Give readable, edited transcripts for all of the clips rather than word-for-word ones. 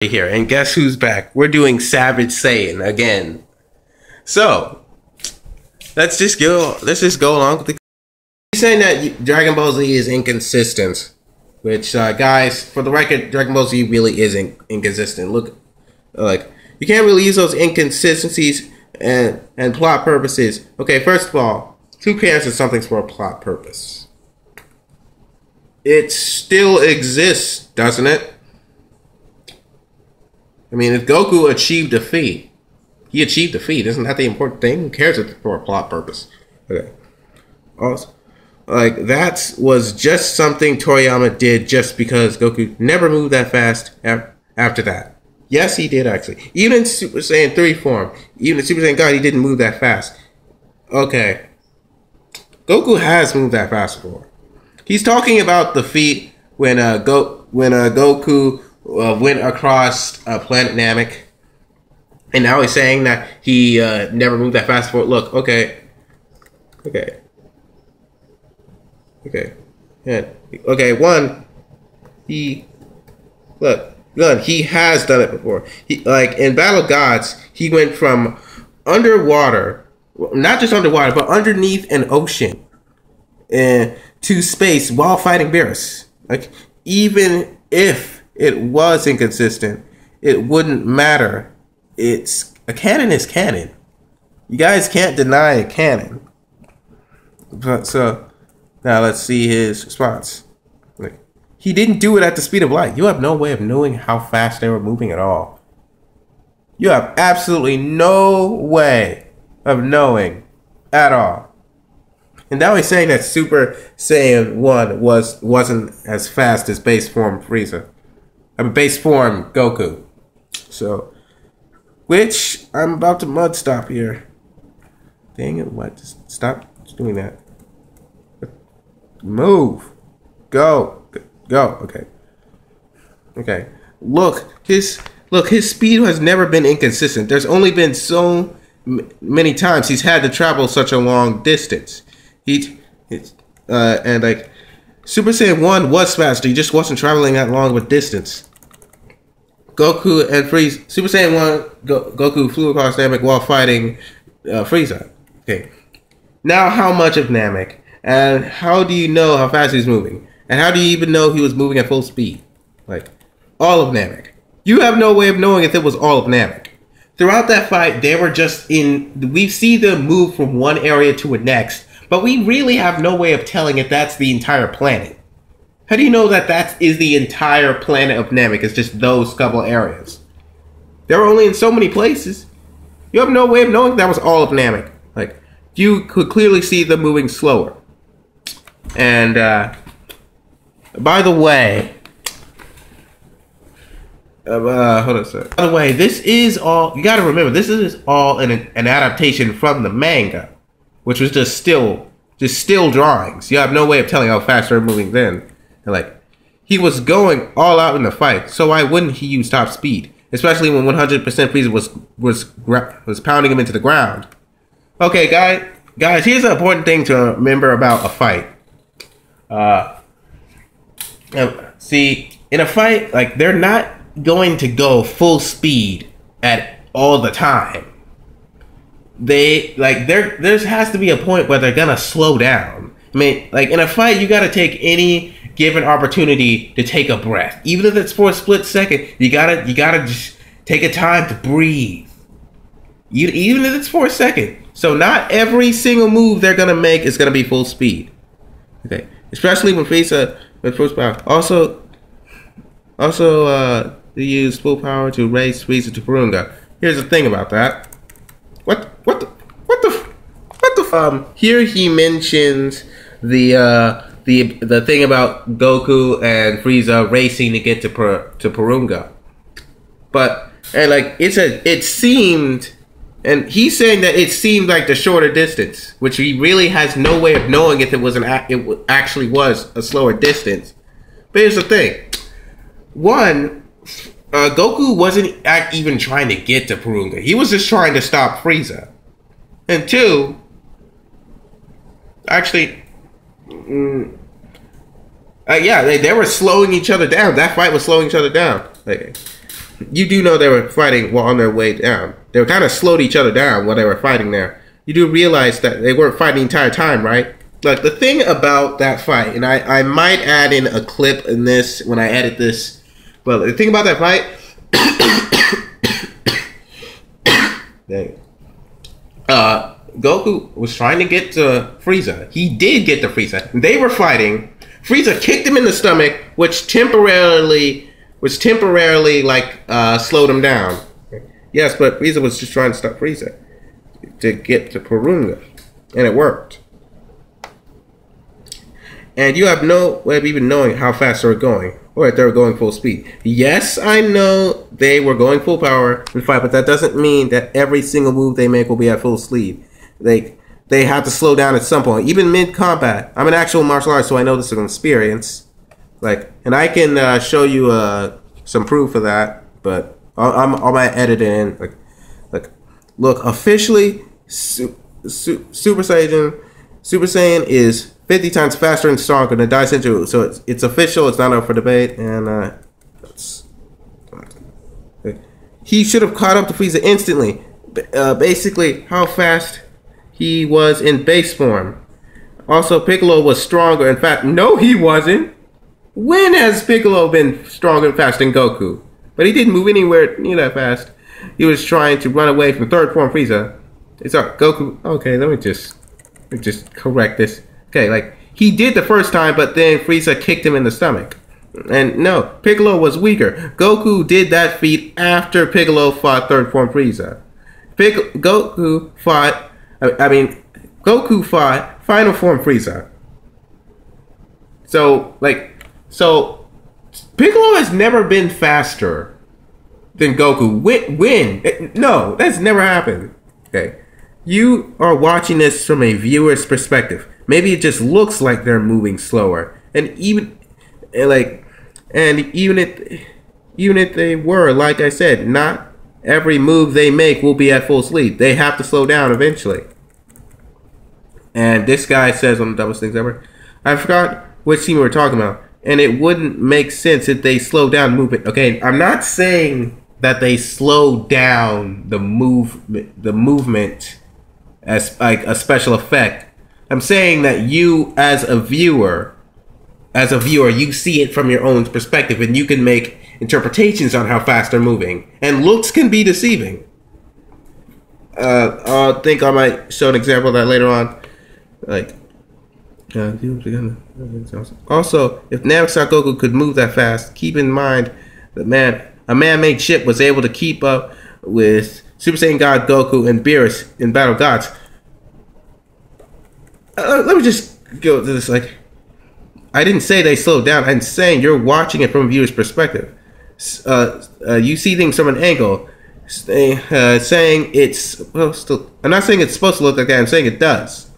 Here, and guess who's back? We're doing Savage Saiyan again. So let's just go along with the. He's saying that Dragon Ball Z is inconsistent, which guys, for the record, Dragon Ball Z really isn't inconsistent. Look, like you can't really use those inconsistencies and plot purposes. Okay, first of all, who cares if something's for a plot purpose? It still exists, doesn't it? I mean, if Goku achieved a feat, he achieved a feat. Isn't that the important thing? Who cares if it's for a plot purpose? Okay. Also, like, that was just something Toriyama did just because Goku never moved that fast after that. Yes, he did, actually. Even in Super Saiyan 3 form, even in Super Saiyan God, he didn't move that fast. Okay. Goku has moved that fast before. He's talking about the feat when Goku went across planet Namek, and now he's saying that he never moved that fast before. Look, okay, yeah, okay. One, he has done it before. He, like in Battle of Gods, he went from underwater, not just underwater, but underneath an ocean, to space while fighting Beerus. Like, even if it was inconsistent, it wouldn't matter. It's a canon is canon. You guys can't deny a canon. But, so now let's see his response. Like, he didn't do it at the speed of light. You have no way of knowing how fast they were moving at all. You have absolutely no way of knowing at all. And now he's saying that Super Saiyan 1 wasn't as fast as base form Frieza. I mean, base form Goku. So, which I'm about to mud stop here. Dang it! What? Just stop doing that. Move. Go. Okay. Okay. Look, his speed has never been inconsistent. There's only been so many times he's had to travel such a long distance. And like Super Saiyan 1 was faster. He just wasn't traveling that long of a distance. Goku and Frieza. Super Saiyan 1, Goku flew across Namek while fighting Frieza. Okay. Now, how much of Namek? And how do you know how fast he's moving? And how do you even know he was moving at full speed? Like, all of Namek. You have no way of knowing if it was all of Namek. Throughout that fight, they were just in. We see them move from one area to the next, but we really have no way of telling if that's the entire planet. How do you know that that is the entire planet of Namek? It's just those couple areas. They were only in so many places. You have no way of knowing that was all of Namek. Like, you could clearly see them moving slower. And, by the way, hold on a second. By the way, this is all, you gotta remember, this is all an adaptation from the manga, which was just still drawings. You have no way of telling how fast they're moving then. And like, he was going all out in the fight, so why wouldn't he use top speed? Especially when 100% Frieza was pounding him into the ground. Okay, guys, here's an important thing to remember about a fight. See, in a fight, like, they're not going to go full speed at all the time. There has to be a point where they're gonna slow down. I mean, like, in a fight, you gotta take any given opportunity to take a breath. Even if it's for a split second, you gotta just take a time to breathe. Even if it's for a second. So not every single move they're gonna make is gonna be full speed. Okay, especially when Frieza with full power. Also, they use full power to raise Frieza to Purunga. Here's the thing about that. What the here he mentions the thing about Goku and Frieza racing to get to Purunga. But and like it seemed, and he's saying that it seemed like the shorter distance, which he really has no way of knowing if it actually was a slower distance. But here's the thing. One, Goku wasn't even trying to get to Purunga. He was just trying to stop Frieza. And two, actually, yeah, they were slowing each other down. That fight was slowing each other down. you do know they were fighting while on their way down. They were kind of slowed each other down while they were fighting there. You do realize that they weren't fighting the entire time, right? Like, the thing about that fight, and I might add in a clip in this when I edit this, but the thing about that fight, Goku was trying to get to Frieza. He did get to Frieza. They were fighting. Frieza kicked him in the stomach, which temporarily like slowed him down. Yes, but Frieza was just trying to stop Frieza to get to Porunga, and it worked. And you have no way of even knowing how fast they were going, or if they were going full speed. Yes, I know they were going full power in the fight, but that doesn't mean that every single move they make will be at full speed. They have to slow down at some point, even mid-combat. I'm an actual martial artist, so I know this from experience. Like, and I can show you some proof of that, but I might edit it in. Like, look, officially, Super Saiyan is 50 times faster and stronger than Dai Senju, so it's official. It's not up for debate, and he should have caught up to Frieza instantly. Basically, how fast he was in base form. Also, Piccolo was stronger. In fact, no, he wasn't. When has Piccolo been stronger and faster than Goku? But he didn't move anywhere near that fast. He was trying to run away from third form Frieza. It's Goku. Okay, let me just correct this. Okay, like, he did the first time, but then Frieza kicked him in the stomach. And no, Piccolo was weaker. Goku did that feat after Piccolo fought third form Frieza. Goku fought final form Frieza. So Piccolo has never been faster than Goku. When? No, that's never happened. Okay. You are watching this from a viewer's perspective. Maybe it just looks like they're moving slower. And even if they were, like I said, not every move they make will be at full speed. They have to slow down eventually. And this guy says one of the dumbest things ever. I forgot which scene we were talking about. And it wouldn't make sense if they slow down movement. Okay, I'm not saying that they slow down the movement as like a special effect. I'm saying that you as a viewer, you see it from your own perspective, and you can make interpretations on how fast they're moving. And looks can be deceiving. I think I might show an example of that later on. Like, also, if Namek Goku could move that fast, keep in mind that a man-made ship was able to keep up with Super Saiyan God Goku and Beerus in Battle of Gods. Let me just go to this. Like, I didn't say they slowed down. I'm saying you're watching it from a viewer's perspective. You see things from an angle. Saying it's supposed to. I'm not saying it's supposed to look like that. I'm saying it does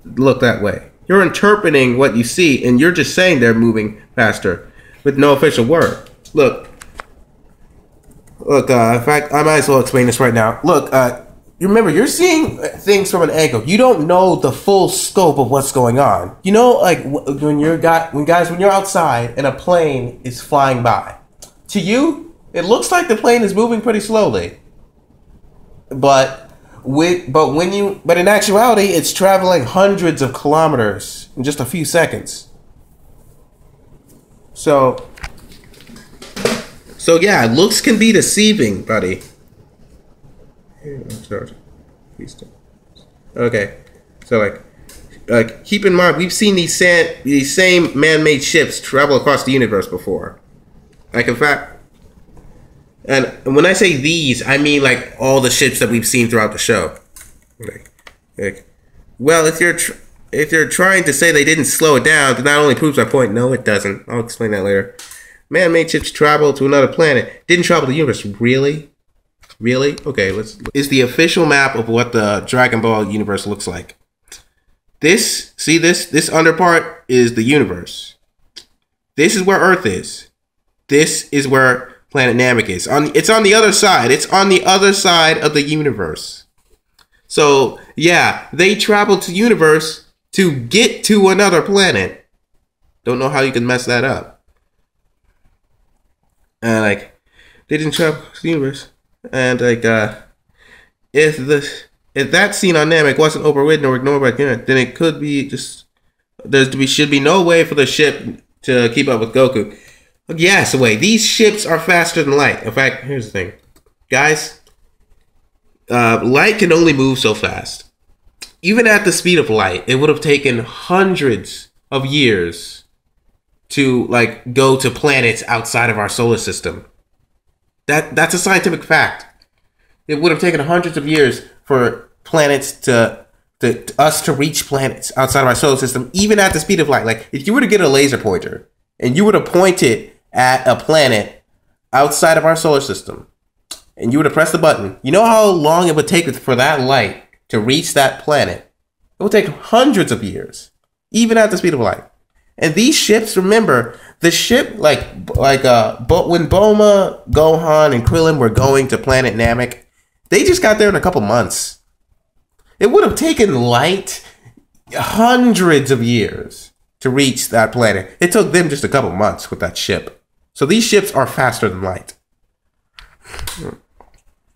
look that way. You're interpreting what you see, and you're just saying they're moving faster with no official word. Look. In fact, I might as well explain this right now. Look, you remember, you're seeing things from an angle. You don't know the full scope of what's going on. You know, like when you're outside and a plane is flying by. To you, it looks like the plane is moving pretty slowly. But in actuality, it's traveling hundreds of kilometers in just a few seconds. So yeah, looks can be deceiving, buddy. Okay, so like keep in mind, we've seen these same man-made ships travel across the universe before. Like, in fact, and when I say these, I mean like all the ships that we've seen throughout the show. Well, if you're trying to say they didn't slow it down, then that only proves my point. No, it doesn't. I'll explain that later. Man-made ships travel to another planet. Didn't travel to the universe. Really? Really? Okay, is the official map of what the Dragon Ball universe looks like. This under part is the universe. This is where Earth is. This is where planet Namek is. It's on the other side. It's on the other side of the universe. So, yeah, they traveled to the universe to get to another planet. Don't know how you can mess that up. They didn't travel the universe. And like if that scene on Namek wasn't overridden or ignored by Karen, then it could be just should be no way for the ship to keep up with Goku. Yes, wait. These ships are faster than light. In fact, here's the thing, guys. Light can only move so fast. Even at the speed of light, it would have taken hundreds of years to like go to planets outside of our solar system. That's a scientific fact. It would have taken hundreds of years for planets to us to reach planets outside of our solar system, even at the speed of light. Like if you were to get a laser pointer and you were to point it at a planet outside of our solar system, and you were to press the button, you know how long it would take for that light to reach that planet? It would take hundreds of years, even at the speed of light. And these ships, remember, the ship, when Bulma, Gohan, and Krillin were going to planet Namek, they just got there in a couple months. It would have taken light hundreds of years to reach that planet. It took them just a couple months with that ship. So these ships are faster than light.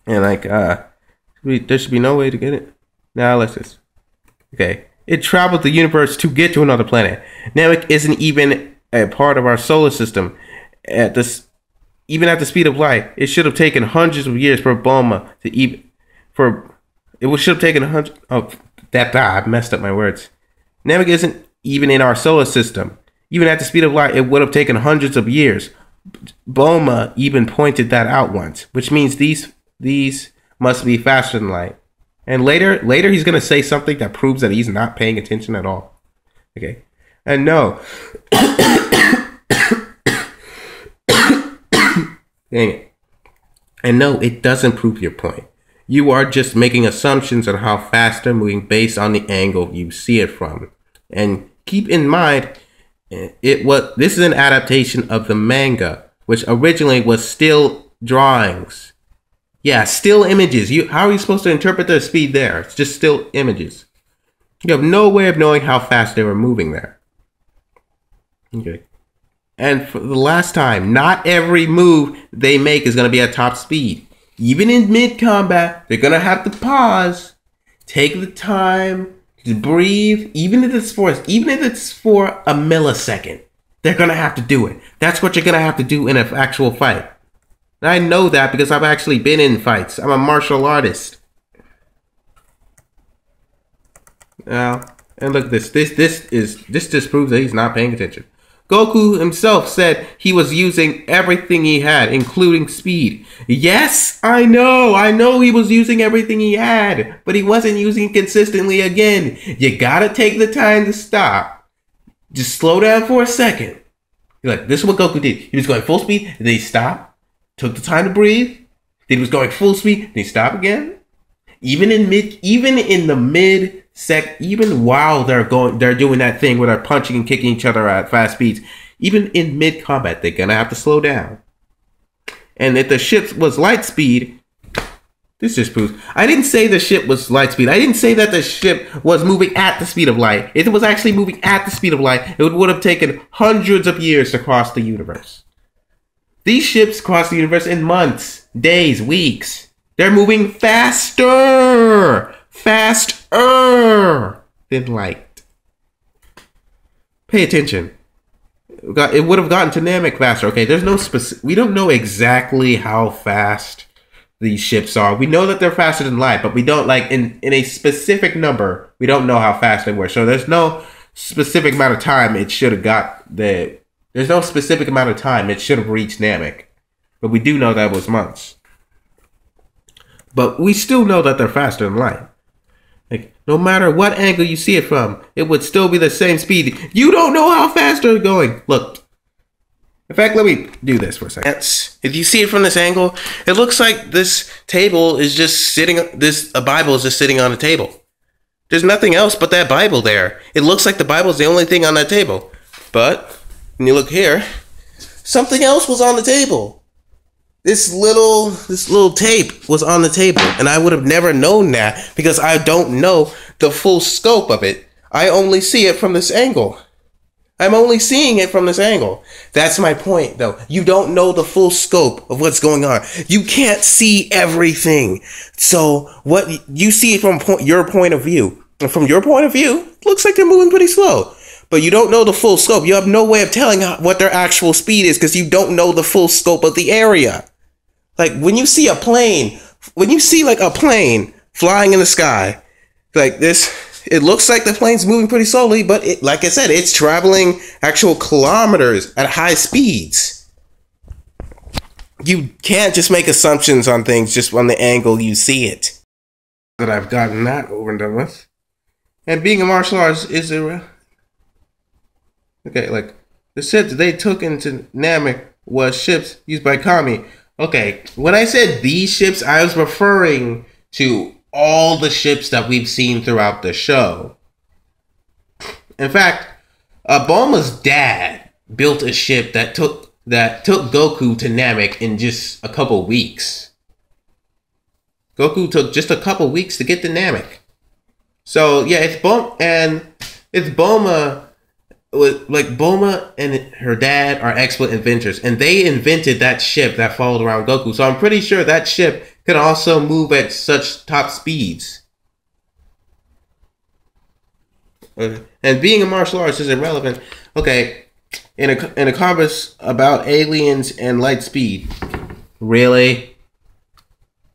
And like, there should be no way to get it. Now let's just, okay. It traveled the universe to get to another planet. Namek isn't even a part of our solar system. Even at the speed of light, it should have taken hundreds of years for Bulma to should have taken I messed up my words. Namek isn't even in our solar system. Even at the speed of light, it would have taken hundreds of years. Bulma even pointed that out once, which means these must be faster than light. And later he's going to say something that proves that he's not paying attention at all. Okay. And no. Dang it. And no, it doesn't prove your point. You are just making assumptions on how fast they're moving based on the angle you see it from. And keep in mind, this is an adaptation of the manga, which originally was still drawings. Yeah, still images. How are you supposed to interpret the speed there? It's just still images. You have no way of knowing how fast they were moving there. Okay. And for the last time, not every move they make is going to be at top speed. Even in mid-combat, they're going to have to pause, take the time to breathe, even if it's for a millisecond. They're going to have to do it. That's what you're going to have to do in an actual fight. And I know that because I've actually been in fights. I'm a martial artist. Now, and look at this. This just proves that he's not paying attention. Goku himself said he was using everything he had, including speed. Yes, I know he was using everything he had, but he wasn't using it consistently again. You gotta take the time to stop. Just slow down for a second. You're like, this is what Goku did. He was going full speed, and then he stopped. Took the time to breathe. Then he was going full speed. Then he stopped again. Even while they're doing that thing where they're punching and kicking each other at fast speeds. Even in mid combat, they're gonna have to slow down. And if the ship was light speed, this just proves. I didn't say the ship was light speed. I didn't say that the ship was moving at the speed of light. If it was actually moving at the speed of light, it would have taken hundreds of years to cross the universe. These ships cross the universe in months, days, weeks. They're moving faster than light. Pay attention. It would have gotten to Namek faster. Okay, there's no we don't know exactly how fast these ships are. We know that they're faster than light, but we don't in a specific number. We don't know how fast they were. So there's no specific amount of time it should have got there. There's no specific amount of time it should have reached Namek. But we do know that was months. But we still know that they're faster than light. Like, no matter what angle you see it from, it would still be the same speed. You don't know how fast they're going. Look. In fact, let me do this for a second. If you see it from this angle, it looks like this table is just sitting, a Bible is just sitting on a table. There's nothing else but that Bible there. It looks like the Bible is the only thing on that table. But when you look here, something else was on the table. This little tape was on the table, and I would have never known that because I don't know the full scope of it. I only see it from this angle. I'm only seeing it from this angle. That's my point, though. You don't know the full scope of what's going on. You can't see everything. So what you see it from your point of view. And from your point of view, it looks like they're moving pretty slow. But you don't know the full scope. You have no way of telling what their actual speed is because you don't know the full scope of the area. Like when you see a plane, like a plane flying in the sky, like this, it looks like the plane's moving pretty slowly, but like I said, it's traveling actual kilometers at high speeds. You can't just make assumptions on things just on the angle you see it. That I've gotten that over and done with. And being a martial artist is okay, like the ships they took into Namek was ships used by Kami. Okay, when I said these ships, I was referring to all the ships that we've seen throughout the show. In fact, Bulma's dad built a ship that took Goku to Namek in just a couple weeks. Goku took just a couple weeks to get to Namek. So yeah, it's Bulma and her dad are expert inventors, and they invented that ship that followed around Goku. So I'm pretty sure that ship can also move at such top speeds. And being a martial artist is irrelevant. Okay, in a converse about aliens and light speed. Really?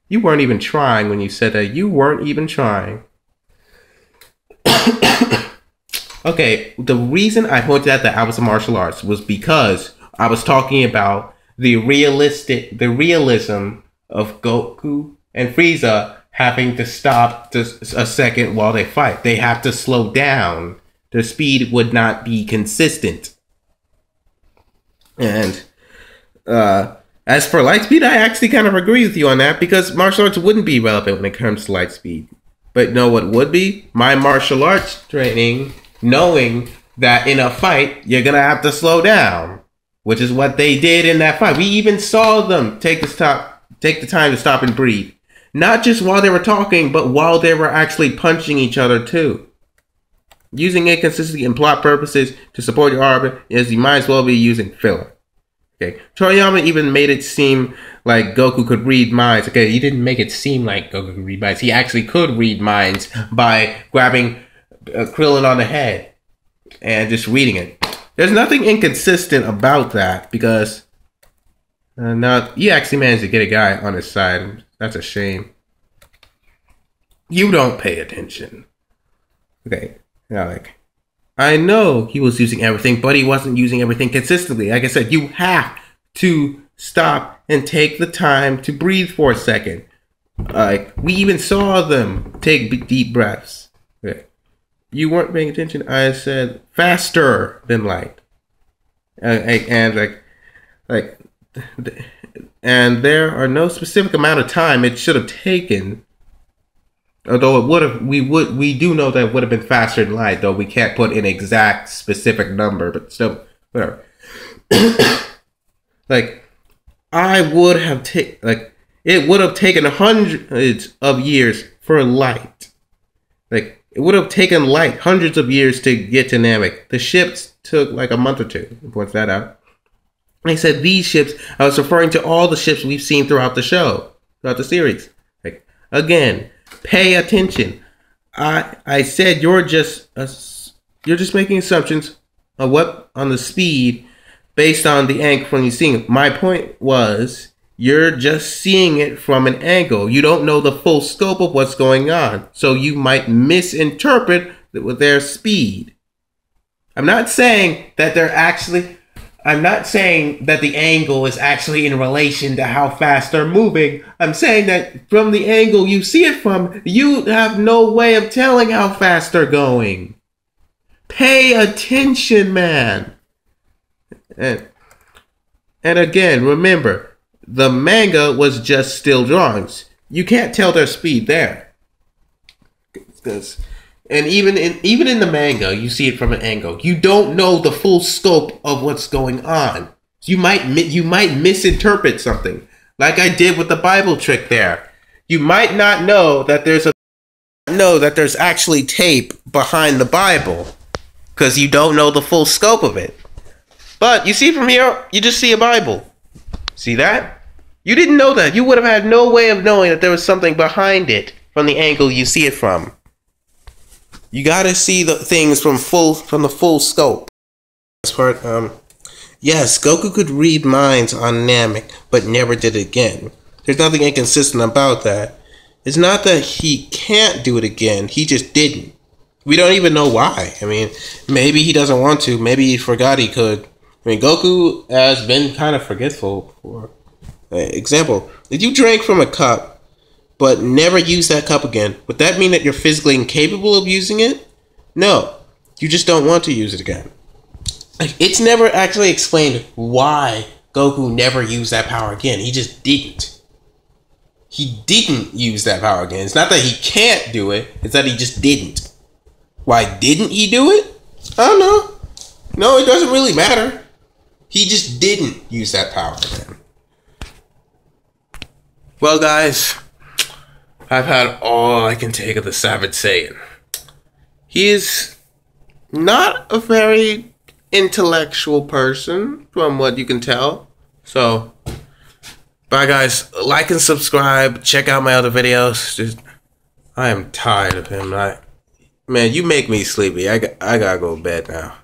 You weren't even trying when you said that. You weren't even trying. Okay, the reason I pointed out that I was a martial artist was because I was talking about the realism of Goku and Frieza having to stop a second while they fight. They have to slow down. Their speed would not be consistent. And as for light speed, I actually kind of agree with you on that because martial arts wouldn't be relevant when it comes to light speed. But you know what would be? My martial arts training, knowing that in a fight, you're going to have to slow down, which is what they did in that fight. We even saw them take the time to stop and breathe. Not just while they were talking, but while they were actually punching each other too. Using inconsistency and plot purposes to support your argument is you might as well be using filler. Okay, Toriyama even made it seem like Goku could read minds. Okay, he didn't make it seem like Goku could read minds. He actually could read minds by grabbing Krillin on the head and just reading it. There's nothing inconsistent about that because now he actually managed to get a guy on his side. That's a shame. You don't pay attention. Okay, now like I know he was using everything, but he wasn't using everything consistently. Like I said, you have to stop and take the time to breathe for a second. Like we even saw them take deep breaths. Okay. You weren't paying attention. I said faster than light, and there are no specific amount of time it should have taken. Although it would have, we do know that it would have been faster than light. Though we can't put an exact specific number, but still, whatever. Like it would have taken hundreds of years for light. Like it would have taken light hundreds of years to get to Namek. The ships took like a month or two. He points that out. And he said these ships. I was referring to all the ships we've seen throughout the show, throughout the series. Like again. Pay attention. I said you're just making assumptions on the speed based on the angle from you seeing it. My point was you're just seeing it from an angle. You don't know the full scope of what's going on, so you might misinterpret with their speed. I'm not saying that the angle is actually in relation to how fast they're moving. I'm saying that from the angle you see it from, you have no way of telling how fast they're going. Pay attention, man. And again, remember, the manga was just still drawings. You can't tell their speed there. And even in the manga, you see it from an angle. You don't know the full scope of what's going on. You might misinterpret something, like I did with the Bible trick there. You might not know that there's actually tape behind the Bible. because you don't know the full scope of it. But you see from here, you just see a Bible. See that? You didn't know that. You would have had no way of knowing that there was something behind it from the angle you see it from. You gotta see the things from the full scope. This part, yes, Goku could read minds on Namek, but never did it again. There's nothing inconsistent about that. It's not that he can't do it again, he just didn't. We don't even know why. I mean, maybe he doesn't want to, maybe he forgot he could. I mean, Goku has been kind of forgetful. For example, if you drank from a cup, but never use that cup again, would that mean that you're physically incapable of using it? No, you just don't want to use it again. It's never actually explained why Goku never used that power again. He just didn't. He didn't use that power again. It's not that he can't do it, it's that he just didn't. Why didn't he do it? I don't know. No, it doesn't really matter. He just didn't use that power again. Well, guys, I've had all I can take of the Savage Saiyan. He is not a very intellectual person, from what you can tell. So, bye guys. Like and subscribe. Check out my other videos. I am tired of him. Man, you make me sleepy. I gotta go to bed now.